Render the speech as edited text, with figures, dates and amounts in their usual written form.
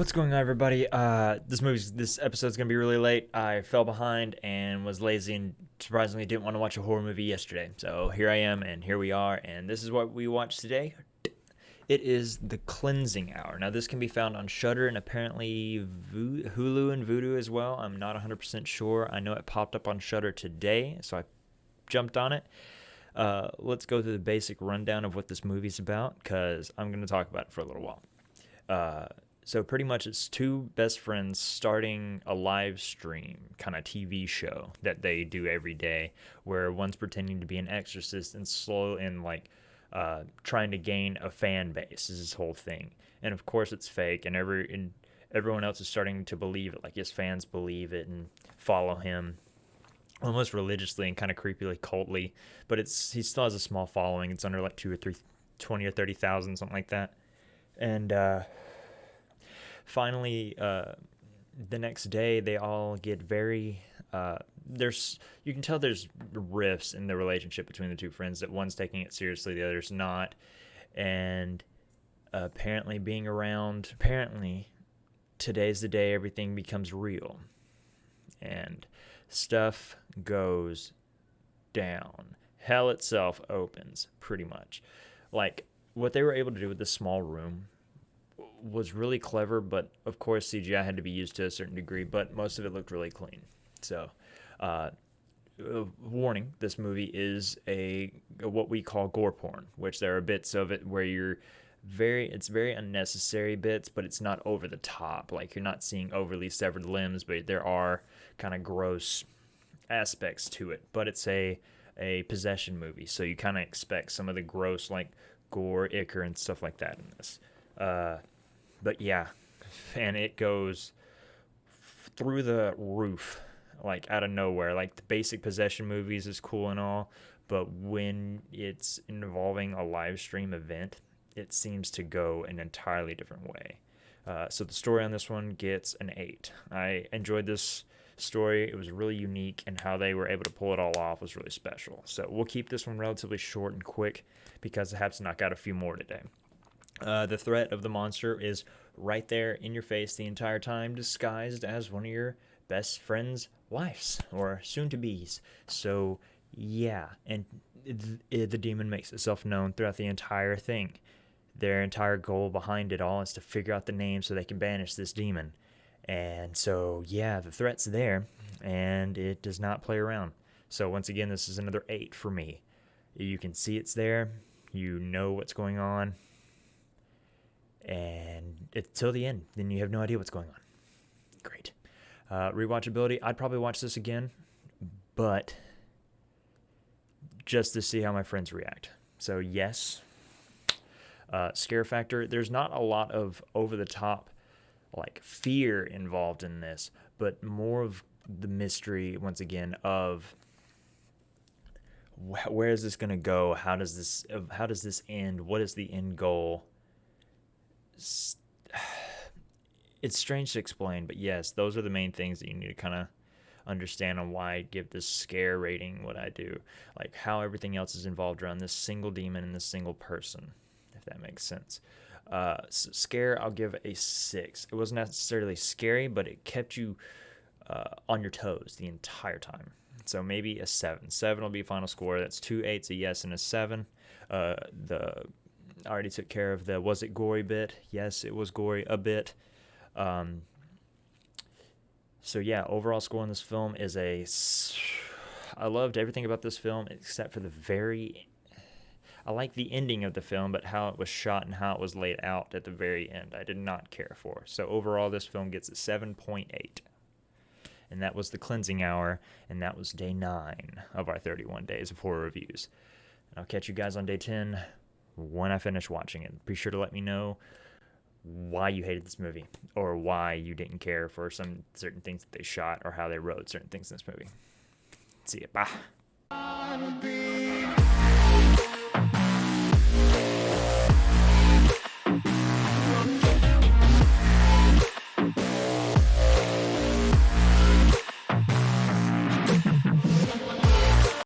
What's going on, everybody? This episode's gonna be really late. I fell behind and was lazy, and surprisingly didn't want to watch a horror movie yesterday. So here I am, and here we are, and this is what we watched today. It is The Cleansing Hour. Now, this can be found on Shudder and apparently Hulu and Vudu as well. I'm not 100% sure. I know it popped up on Shudder today, so I jumped on it. Let's go through the basic rundown of what this movie's about, because I'm going to talk about it for a little while. So pretty much it's two best friends starting a live stream kind of TV show that they do every day, where one's pretending to be an exorcist and trying to gain a fan base is his whole thing. And of course it's fake, and everyone else is starting to believe it. Like, his fans believe it and follow him almost religiously and kind of creepily cultly. But he still has a small following. It's under like 20 or 30,000, something like that. And finally, the next day, they all get very. You can tell there's rifts in the relationship between the two friends. That one's taking it seriously, the other's not, and apparently today's the day everything becomes real, and stuff goes down. Hell itself opens, pretty much. Like, what they were able to do with this small room was really clever, but of course CGI had to be used to a certain degree, but most of it looked really clean. So, warning, this movie is what we call gore porn, which there are bits of it where it's very unnecessary bits, but it's not over the top. Like, you're not seeing overly severed limbs, but there are kind of gross aspects to it. But it's a possession movie, so you kind of expect some of the gross, like gore, ichor, and stuff like that in this. But yeah, and it goes through the roof, like out of nowhere. Like, the basic possession movies is cool and all, but when it's involving a live stream event, it seems to go an entirely different way. So the story on this one gets an 8. I enjoyed this story. It was really unique, and how they were able to pull it all off was really special. So we'll keep this one relatively short and quick, because I have to knock out a few more today. The threat of the monster is right there in your face the entire time, disguised as one of your best friend's wives, or soon-to-be's. So, yeah, and the demon makes itself known throughout the entire thing. Their entire goal behind it all is to figure out the name so they can banish this demon. And so, yeah, the threat's there, and it does not play around. So once again, this is another 8 for me. You can see it's there. You know what's going on. And it's till the end, then you have no idea what's going on. Great. Rewatchability, I'd probably watch this again, but just to see how my friends react. So yes. Scare factor, there's not a lot of over-the-top like fear involved in this, but more of the mystery, once again, of where is this going to go? How does this end? What is the end goal? It's strange to explain, but yes, those are the main things that you need to kind of understand on why I give this scare rating what I do. Like, how everything else is involved around this single demon and this single person, if that makes sense. Scare, I'll give a 6. It wasn't necessarily scary, but it kept you on your toes the entire time. So maybe a 7. 7 will be final score. That's 2 8s, a yes, and a 7. I already took care of the was it gory bit. Yes, it was gory a bit. So yeah, overall score on this film is I loved everything about this film except for I like the ending of the film, but how it was shot and how it was laid out at the very end, I did not care for. So overall, this film gets a 7.8. And that was The Cleansing Hour, and that was day 9 of our 31 days of horror reviews. I'll catch you guys on day 10 when I finish watching it. Be sure to let me know why you hated this movie, or why you didn't care for some certain things that they shot, or how they wrote certain things in this movie. See ya. Bye.